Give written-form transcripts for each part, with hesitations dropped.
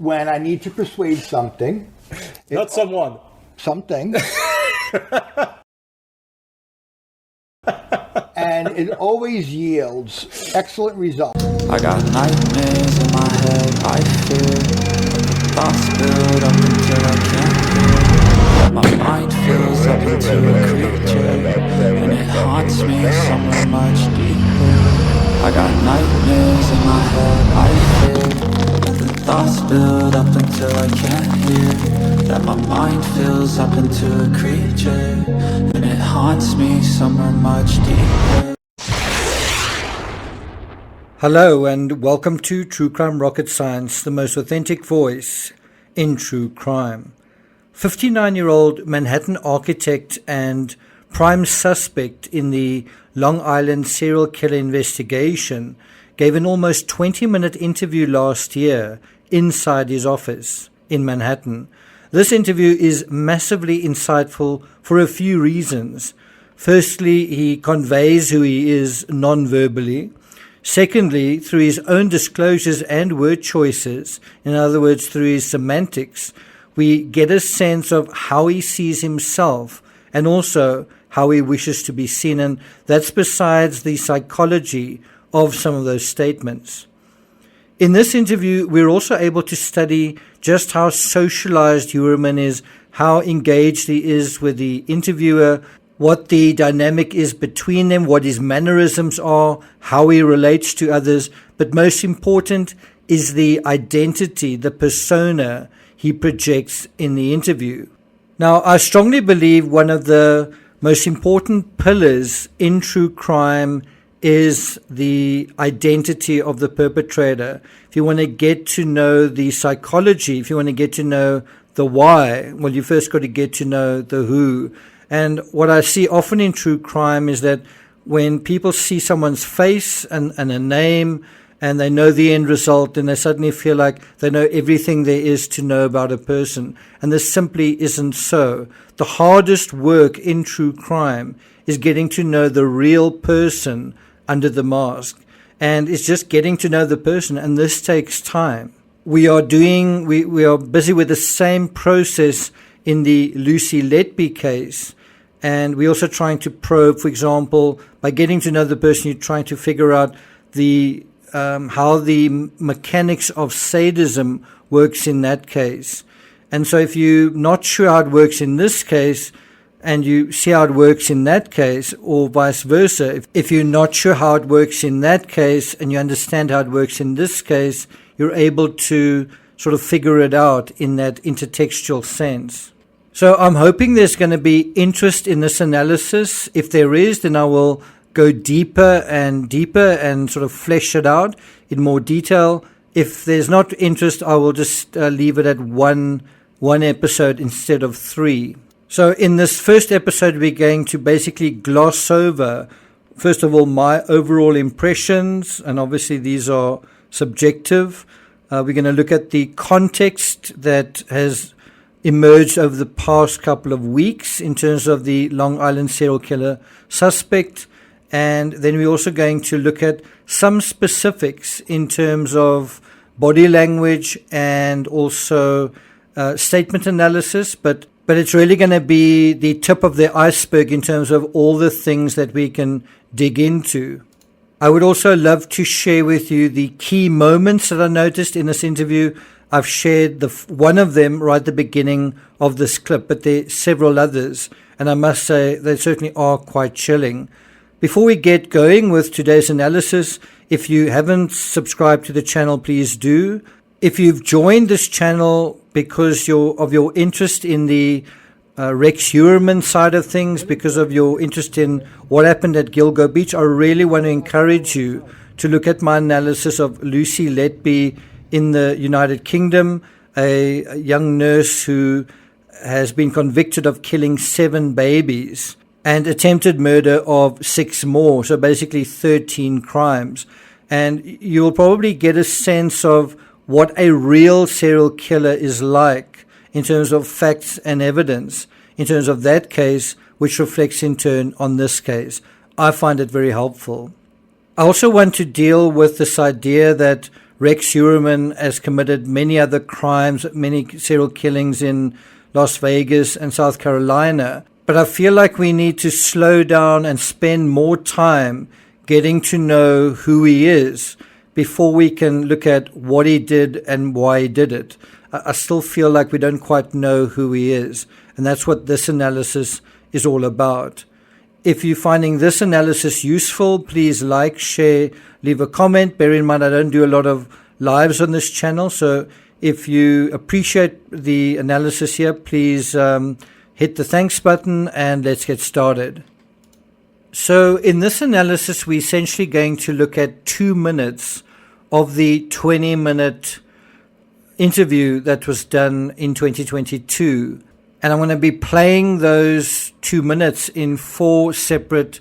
when I need to persuade something. Not someone. Something. And it always yields excellent results. I got nightmares in my head, I fear thoughts build up until I can't hear. My mind fills up into a creature, and it haunts me somewhere much deeper. I got nightmares in my head, I fear the thoughts build up until I can't hear. That my mind fills up into a creature, and it haunts me somewhere much deeper. Hello and welcome to True Crime Rocket Science, the most authentic voice in true crime. 59-year-old Manhattan architect and prime suspect in the Long Island serial killer investigation gave an almost 20-minute interview last year inside his office in Manhattan. This interview is massively insightful for a few reasons. Firstly, he conveys who he is non-verbally. Secondly, through his own disclosures and word choices, in other words, through his semantics, we get a sense of how he sees himself and also how he wishes to be seen. And that's besides the psychology of some of those statements. In this interview, we're also able to study just how socialized Heuermann is, how engaged he is with the interviewer, what the dynamic is between them, what his mannerisms are, how he relates to others, but most important is the identity, the persona he projects in the interview. Now, I strongly believe one of the most important pillars in true crime is the identity of the perpetrator. If you want to get to know the psychology, if you want to get to know the why, well, you first got to get to know the who. And what I see often in true crime is that when people see someone's face and a name and they know the end result, then they suddenly feel like they know everything there is to know about a person. And this simply isn't so. The hardest work in true crime is getting to know the real person under the mask. And it's just getting to know the person, and this takes time. We are busy with the same process in the Lucy Letby case. And we're also trying to probe, for example, by getting to know the person, you're trying to figure out the how the mechanics of sadism works in that case. And so if you're not sure how it works in this case, and you see how it works in that case, or vice versa, if you're not sure how it works in that case, and you understand how it works in this case, you're able to sort of figure it out in that intertextual sense. So I'm hoping there's going to be interest in this analysis. If there is, then I will go deeper and sort of flesh it out in more detail. If there's not interest, I will just leave it at one episode instead of 3. So in this first episode, we're going to basically gloss over, first of all, my overall impressions, and obviously these are subjective. We're going to look at the context that has emerged over the past couple of weeks in terms of the Long Island serial killer suspect. And then we're also going to look at some specifics in terms of body language and also statement analysis. But it's really going to be the tip of the iceberg in terms of all the things that we can dig into. I would also love to share with you the key moments that I noticed in this interview. I've shared one of them right at the beginning of this clip, but there are several others, and I must say they certainly are quite chilling. Before we get going with today's analysis, if you haven't subscribed to the channel, please do. If you've joined this channel because of your interest in the Rex Heuermann side of things, because of your interest in what happened at Gilgo Beach, I really want to encourage you to look at my analysis of Lucy Letby in the United Kingdom, a young nurse who has been convicted of killing 7 babies and attempted murder of 6 more, so basically 13 crimes. And you'll probably get a sense of what a real serial killer is like in terms of facts and evidence, in terms of that case, which reflects in turn on this case. I find it very helpful. I also want to deal with this idea that Rex Heuermann has committed many other crimes, many serial killings in Las Vegas and South Carolina. But I feel like we need to slow down and spend more time getting to know who he is before we can look at what he did and why he did it. I still feel like we don't quite know who he is. And that's what this analysis is all about. If you're finding this analysis useful, please like, share, leave a comment. Bear in mind, I don't do a lot of lives on this channel. So if you appreciate the analysis here, please hit the thanks button and let's get started. So in this analysis, we're essentially going to look at 2 minutes of the 20-minute interview that was done in 2022. And I'm going to be playing those 2 minutes in 4 separate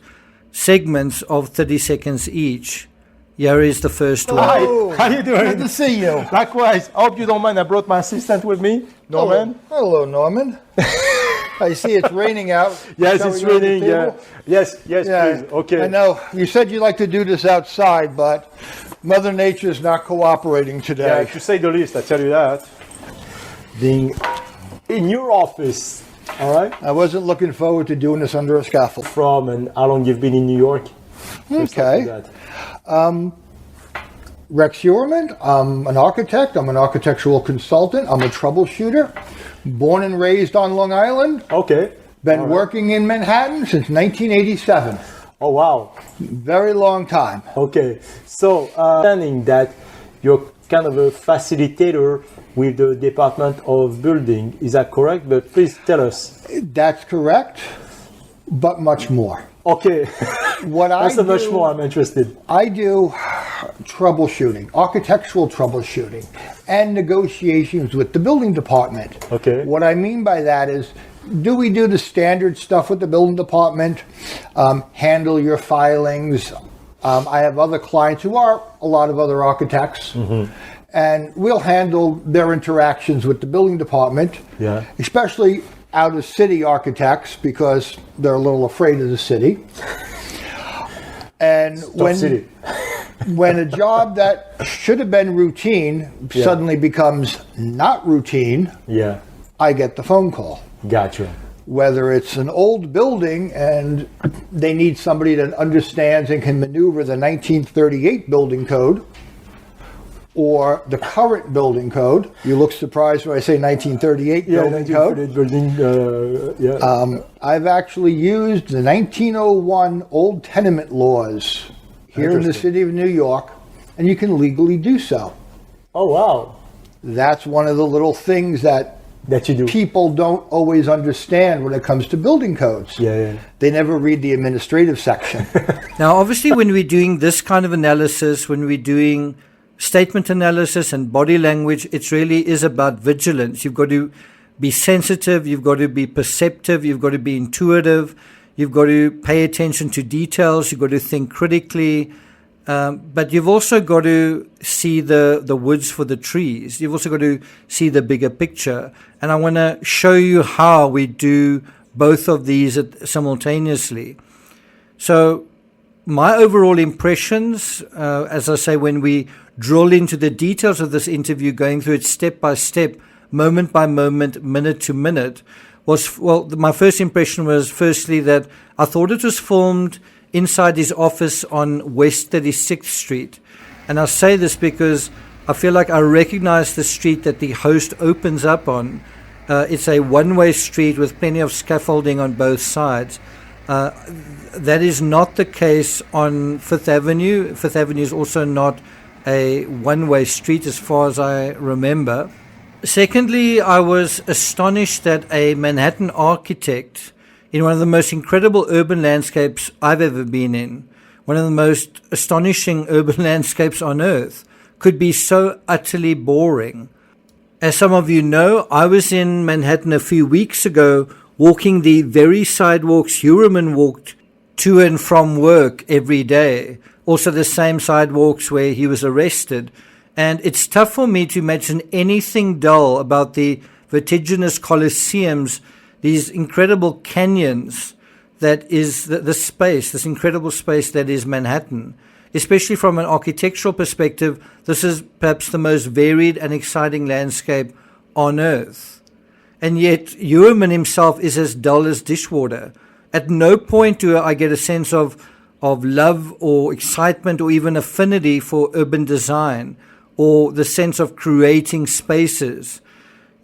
segments of 30 seconds each. Here is the first one. Hi, how you doing? Good to see you. Likewise. I hope you don't mind. I brought my assistant with me, Norman. Hello, Norman. I see it's raining out. Yes, Shall it's we go to the raining. Yeah. table? Yes, please. Okay. I know you said you like to do this outside, but Mother Nature is not cooperating Yeah, today. to say the least, I tell you that. Being in your office, all right, I wasn't looking forward to doing this under a scaffold. from and how long you've been in New York. Just Okay. like that. Rex Heuermann, I'm an architect. I'm an architectural consultant. I'm a troubleshooter. Born and raised on Long Island. Okay. Been All right. working in Manhattan since 1987. Oh, wow. Very long time. Okay. So, understanding that you're kind of a facilitator with the Department of Building, is that correct? But please tell us. That's correct, but much more. Okay. What That's I a much do- more I'm interested. I do troubleshooting, architectural troubleshooting, and negotiations with the building department. Okay. What I mean by that is, do we do the standard stuff with the building department? Handle your filings. I have other clients who are a lot of other architects, and we'll handle their interactions with the building department, Yeah. especially out of city architects because they're a little afraid of the city. And Tough city. when a job that should have been routine Yeah. suddenly becomes not routine, Yeah. I get the phone call. Gotcha. Whether it's an old building and they need somebody that understands and can maneuver the 1938 building code or the current building code. You look surprised when I say 1938 Yeah, building code. 1938 building. Yeah. I've actually used the 1901 old tenement laws here in the Interesting. city of New York, and you can legally do so. Oh, wow. That's one of the little things that That you do. people don't always understand when it comes to building codes. Yeah. They never read the administrative section. Now, obviously, when we're doing this kind of analysis, when we're doing statement analysis and body language, it really is about vigilance. You've got to be sensitive, you've got to be perceptive, you've got to be intuitive, you've got to pay attention to details, you've got to think critically, but you've also got to see the woods for the trees. You've also got to see the bigger picture. And I want to show you how we do both of these simultaneously. So my overall impressions, as I say, when we drill into the details of this interview, going through it step by step, moment by moment, minute to minute, was, well, my first impression was firstly that I thought it was filmed inside his office on West 36th Street. And I say this because I feel like I recognize the street that the host opens up on. It's a one-way street with plenty of scaffolding on both sides. That is not the case on Fifth Avenue. Fifth Avenue is also not a one-way street as far as I remember. Secondly, I was astonished that a Manhattan architect in one of the most incredible urban landscapes I've ever been in, one of the most astonishing urban landscapes on earth, could be so utterly boring. As some of you know, I was in Manhattan a few weeks ago walking the very sidewalks Heuermann walked to and from work every day, also the same sidewalks where he was arrested. And it's tough for me to imagine anything dull about the vertiginous coliseums, these incredible canyons that is the space, this incredible space that is Manhattan. especially from an architectural perspective, this is perhaps the most varied and exciting landscape on earth. And yet, Heuermann himself is as dull as dishwater. At no point do I get a sense of love or excitement or even affinity for urban design or the sense of creating spaces.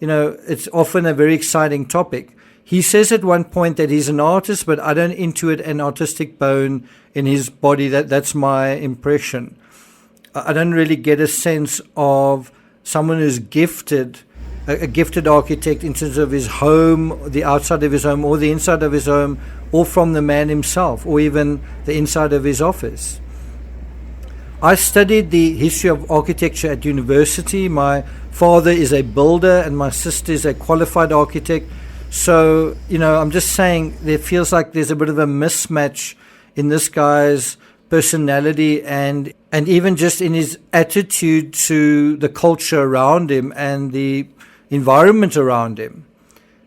It's often a very exciting topic. He says at one point that he's an artist, but I don't intuit an artistic bone in his body. That's my impression. I don't really get a sense of someone who's gifted, a gifted architect in terms of his home, the outside of his home, or the inside of his home, or from the man himself, or even the inside of his office. I studied the history of architecture at university. My father is a builder and my sister is a qualified architect. So, I'm just saying there feels like there's a bit of a mismatch in this guy's personality and even just in his attitude to the culture around him and the environment around him.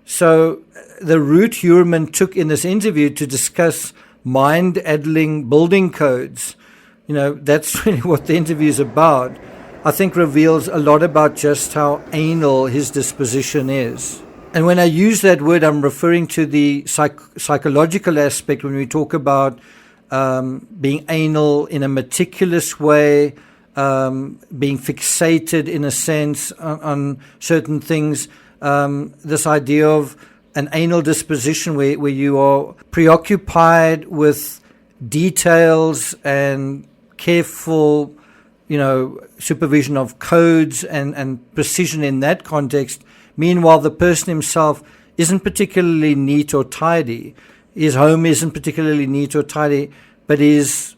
So the route Heuermann took in this interview to discuss mind-addling building codes, that's really what the interview is about, I think reveals a lot about just how anal his disposition is. And when I use that word, I'm referring to the psychological aspect when we talk about being anal in a meticulous way, being fixated in a sense on certain things. This idea of an anal disposition where you are preoccupied with details and careful, supervision of codes and precision in that context. Meanwhile, the person himself isn't particularly neat or tidy. His home isn't particularly neat or tidy, but his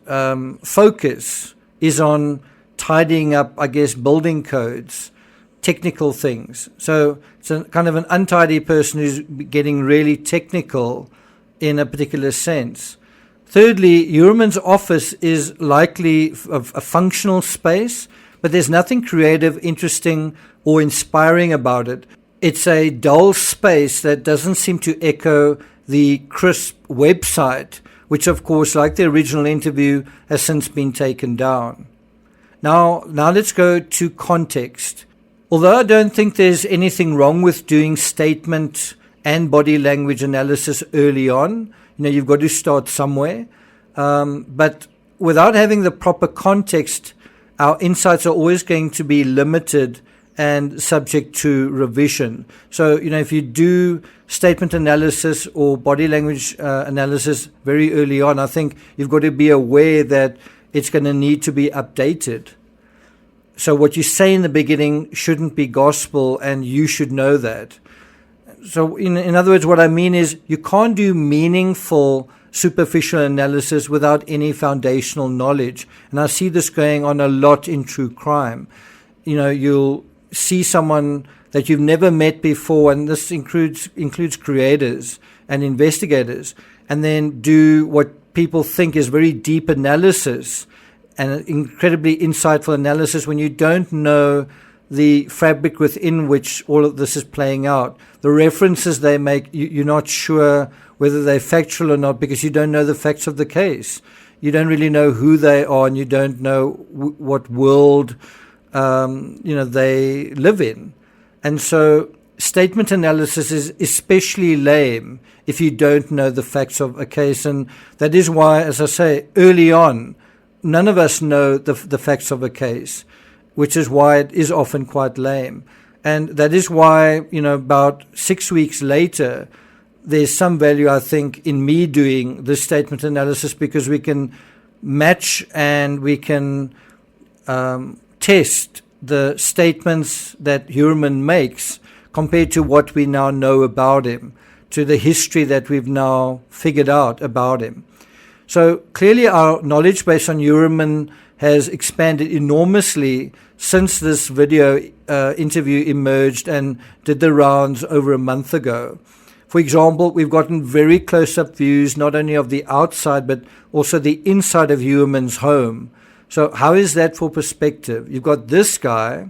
focus is on tidying up, I guess, building codes, technical things. So it's a kind of an untidy person who's getting really technical in a particular sense. Thirdly, Heuermann's office is likely a functional space, but there's nothing creative, interesting, or inspiring about it. It's a dull space that doesn't seem to echo the crisp website, which of course, like the original interview, has since been taken down. Now let's go to context. Although I don't think there's anything wrong with doing statement and body language analysis early on, you've got to start somewhere. But without having the proper context, our insights are always going to be limited and subject to revision. So, if you do statement analysis or body language analysis very early on, I think you've got to be aware that it's going to need to be updated. So what you say in the beginning shouldn't be gospel, and you should know that. So in other words, what I mean is you can't do meaningful superficial analysis without any foundational knowledge. And I see this going on a lot in true crime. You'll see someone that you've never met before, and this includes creators and investigators, and then do what people think is very deep analysis and an incredibly insightful analysis when you don't know the fabric within which all of this is playing out. The references they make, you're not sure whether they're factual or not because you don't know the facts of the case. You don't really know who they are, and you don't know what world they live in. And so statement analysis is especially lame if you don't know the facts of a case. And that is why, as I say, early on, none of us know the facts of a case, which is why it is often quite lame. And that is why, about 6 weeks later, there's some value, I think, in me doing this statement analysis, because we can match and we can test the statements that Heuermann makes compared to what we now know about him, to the history that we've now figured out about him. So clearly our knowledge base on Heuermann has expanded enormously since this video interview emerged and did the rounds over a month ago. For example, we've gotten very close-up views not only of the outside but also the inside of Heuermann's home. So how is that for perspective? You've got this guy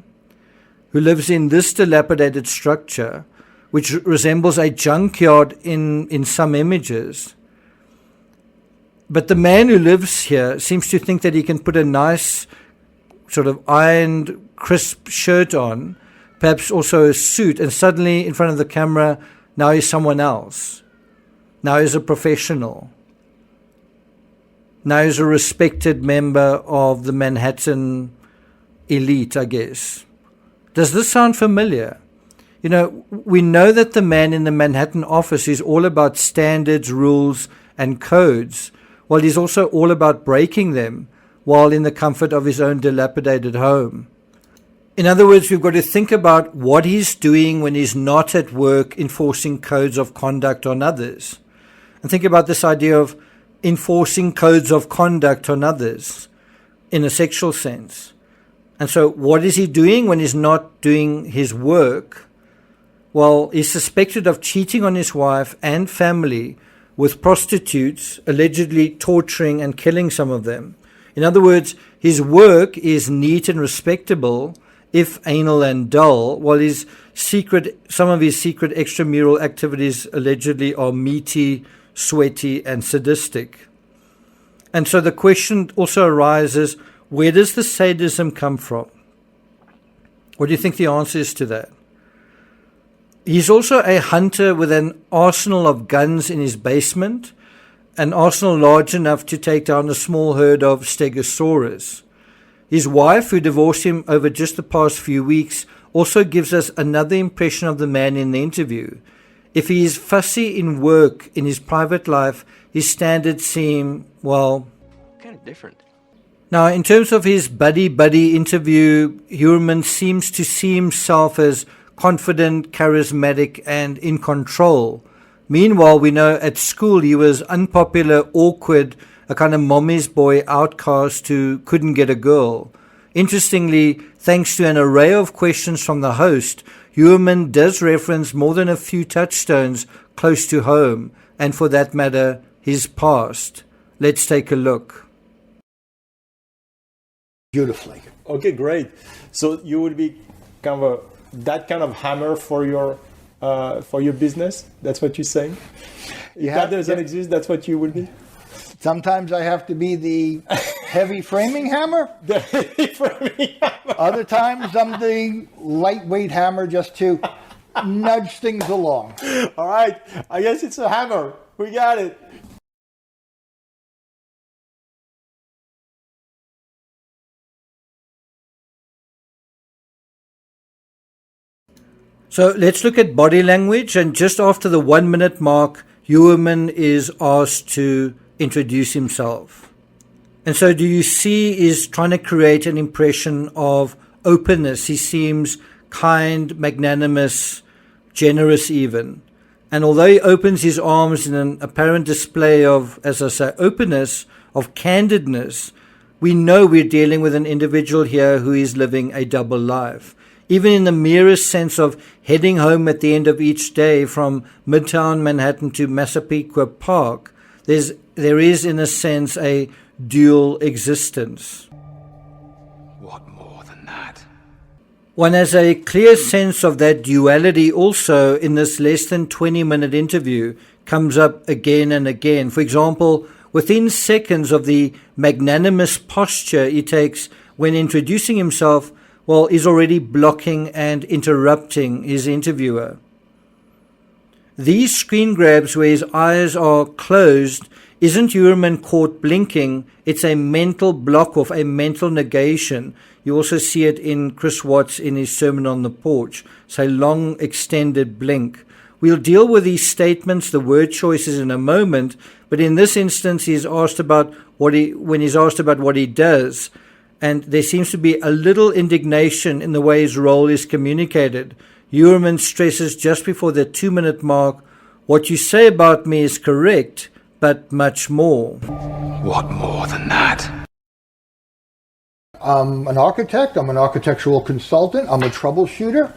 who lives in this dilapidated structure, which resembles a junkyard in some images. But the man who lives here seems to think that he can put a nice sort of ironed, crisp shirt on, perhaps also a suit, and suddenly in front of the camera, now he's someone else. Now he's a professional. Now he's a respected member of the Manhattan elite, I guess. Does this sound familiar? You know, we know that the man in the Manhattan office is all about standards, rules, and codes, while he's also all about breaking them while in the comfort of his own dilapidated home. In other words, we've got to think about what he's doing when he's not at work enforcing codes of conduct on others. And think about this idea of enforcing codes of conduct on others in a sexual sense. And so what is he doing when he's not doing his work? Well, he's suspected of cheating on his wife and family with prostitutes, allegedly torturing and killing some of them. In other words, his work is neat and respectable, if anal and dull, while some of his secret extramural activities allegedly are meaty, sweaty, and sadistic. And so the question also arises, where does the sadism come from? What do you think the answer is to that? He's also a hunter with an arsenal of guns in his basement, an arsenal large enough to take down a small herd of stegosaurus. His wife, who divorced him over just the past few weeks, also gives us another impression of the man in the interview. If he is fussy in work, in his private life, his standards seem, well, kind of different. Now, in terms of his buddy-buddy interview, Heuermann seems to see himself as confident, charismatic, and in control. Meanwhile, we know at school he was unpopular, awkward, a kind of mommy's boy outcast who couldn't get a girl. Interestingly, thanks to an array of questions from the host, Heuermann does reference more than a few touchstones close to home, and for that matter, his past. Let's take a look. Beautifully. Okay, great. So you would be kind of that kind of hammer for your business? That's what you're saying? If that doesn't exist, that's what you would be? Sometimes I have to be the heavy framing hammer. The heavy framing hammer. Other times I'm the lightweight hammer just to nudge things along. All right. I guess it's a hammer. We got it. So let's look at body language, and just after the 1 minute mark, Heuermann is asked to introduce himself. And so do you see he's trying to create an impression of openness. He seems kind, magnanimous, generous even. And although he opens his arms in an apparent display of, as I say, openness, of candidness, we know we're dealing with an individual here who is living a double life. Even in the merest sense of heading home at the end of each day from Midtown Manhattan to Massapequa Park, there is in a sense a dual existence. What more than that? One has a clear sense of that duality also in this less than 20-minute interview, comes up again and again. For example, within seconds of the magnanimous posture he takes when introducing himself, well, he's already blocking and interrupting his interviewer. These screen grabs where his eyes are closed isn't Heuermann caught blinking, it's a mental block off, a mental negation. You also see it in Chris Watts in his sermon on the porch. It's a long extended blink. We'll deal with these statements, the word choices in a moment, but in this instance when he's asked about what he does, and there seems to be a little indignation in the way his role is communicated. Heuermann stresses just before the 2 minute mark, what you say about me is correct, but much more. What more than that? I'm an architect, I'm an architectural consultant, I'm a troubleshooter,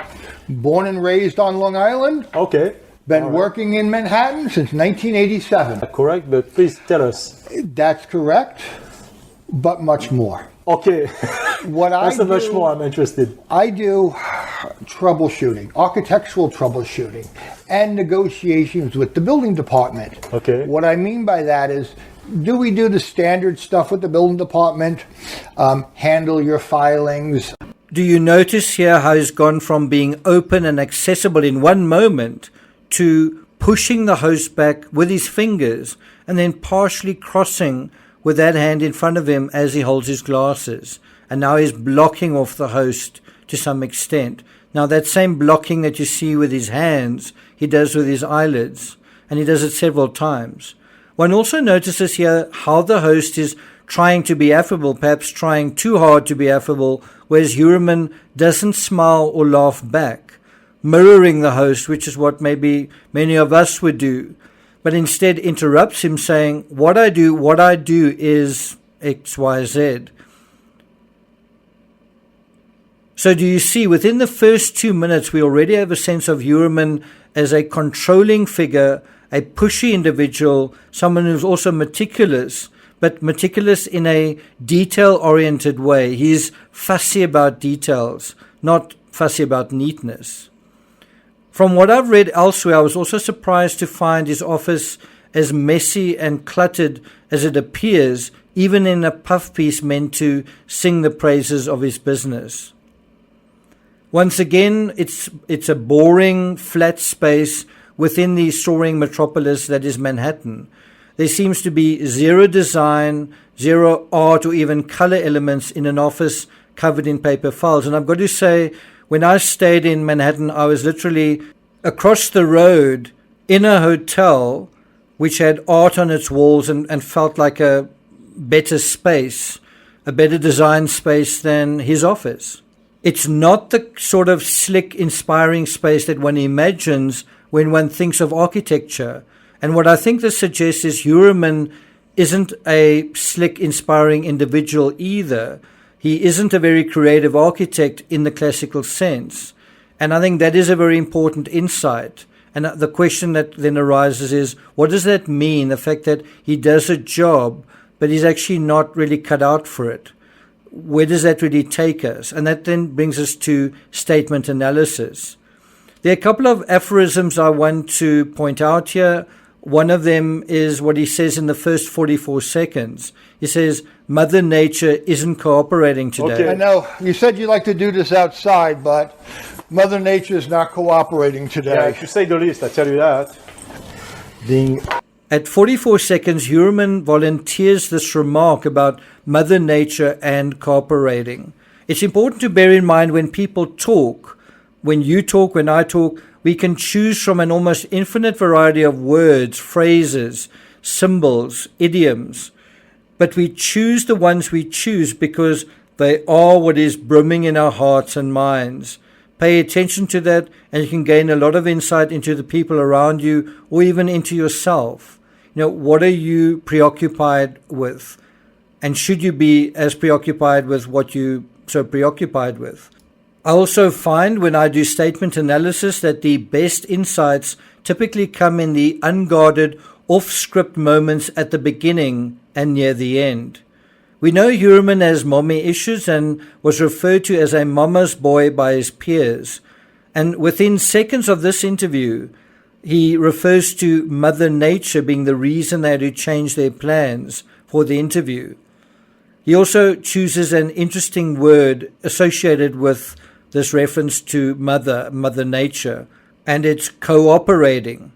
born and raised on Long Island. Okay. Been working in Manhattan since 1987. Correct, but please tell us. That's correct, but much more. Okay. That's much more I'm interested. I do troubleshooting, architectural troubleshooting, and negotiations with the building department. Okay. What I mean by that is do we do the standard stuff with the building department? Handle your filings. Do you notice here how he's gone from being open and accessible in one moment to pushing the host back with his fingers and then partially crossing with that hand in front of him as he holds his glasses? And now he's blocking off the host to some extent. Now that same blocking that you see with his hands, he does with his eyelids, and he does it several times. One also notices here how the host is trying to be affable, perhaps trying too hard to be affable, whereas Heuermann doesn't smile or laugh back, mirroring the host, which is what maybe many of us would do, but instead interrupts him saying, what I do is X, Y, Z. So do you see, within the first 2 minutes, we already have a sense of Heuermann as a controlling figure, a pushy individual, someone who's also meticulous, but meticulous in a detail-oriented way. He's fussy about details, not fussy about neatness. From what I've read elsewhere, I was also surprised to find his office as messy and cluttered as it appears, even in a puff piece meant to sing the praises of his business. Once again, it's a boring, flat space within the soaring metropolis that is Manhattan. There seems to be zero design, zero art or even color elements in an office covered in paper files. And I've got to say, when I stayed in Manhattan, I was literally across the road in a hotel which had art on its walls and felt like a better space, a better design space than his office. It's not the sort of slick, inspiring space that one imagines when one thinks of architecture. And what I think this suggests is Heuermann isn't a slick, inspiring individual either. He isn't a very creative architect in the classical sense. And I think that is a very important insight. And the question that then arises is, what does that mean? The fact that he does a job, but he's actually not really cut out for it. Where does that really take us? And that then brings us to statement analysis. There are a couple of aphorisms I want to point out here. One of them is what he says in the first 44 seconds. He says, Mother Nature isn't cooperating today. Okay. I know you said you like to do this outside, but Mother Nature is not cooperating today. Yeah, to say the least, I tell you that. At 44 seconds, Heuermann volunteers this remark about Mother Nature and cooperating. It's important to bear in mind when people talk, when you talk, when I talk, we can choose from an almost infinite variety of words, phrases, symbols, idioms. But we choose the ones we choose because they are what is brimming in our hearts and minds. Pay attention to that, and you can gain a lot of insight into the people around you or even into yourself. You know, what are you preoccupied with? And should you be as preoccupied with what you're so preoccupied with? I also find when I do statement analysis that the best insights typically come in the unguarded, off-script moments at the beginning and near the end. We know Heuermann has mommy issues and was referred to as a mama's boy by his peers. And within seconds of this interview, he refers to Mother Nature being the reason they had to change their plans for the interview. He also chooses an interesting word associated with this reference to Mother Nature, and it's cooperating.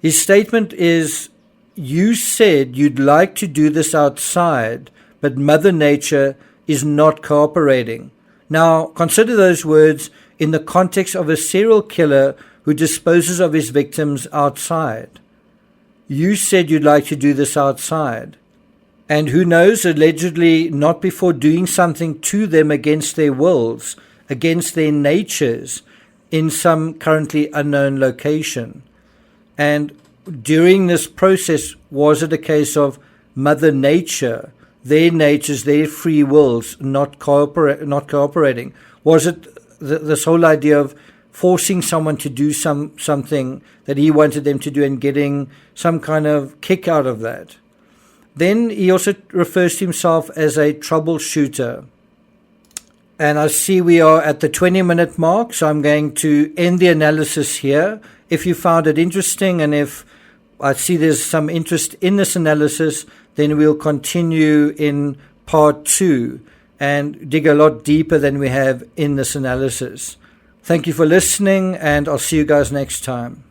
His statement is, you said you'd like to do this outside, but Mother Nature is not cooperating. Now, consider those words in the context of a serial killer who disposes of his victims outside. You said you'd like to do this outside. And who knows, allegedly not before doing something to them against their wills, against their natures, in some currently unknown location. And during this process, was it a case of Mother Nature, their natures, their free wills not cooperating? Was it this whole idea of forcing someone to do something that he wanted them to do and getting some kind of kick out of that? Then he also refers to himself as a troubleshooter. And I see we are at the 20-minute mark, so I'm going to end the analysis here. If you found it interesting and if I see there's some interest in this analysis, then we'll continue in part 2 and dig a lot deeper than we have in this analysis. Thank you for listening, and I'll see you guys next time.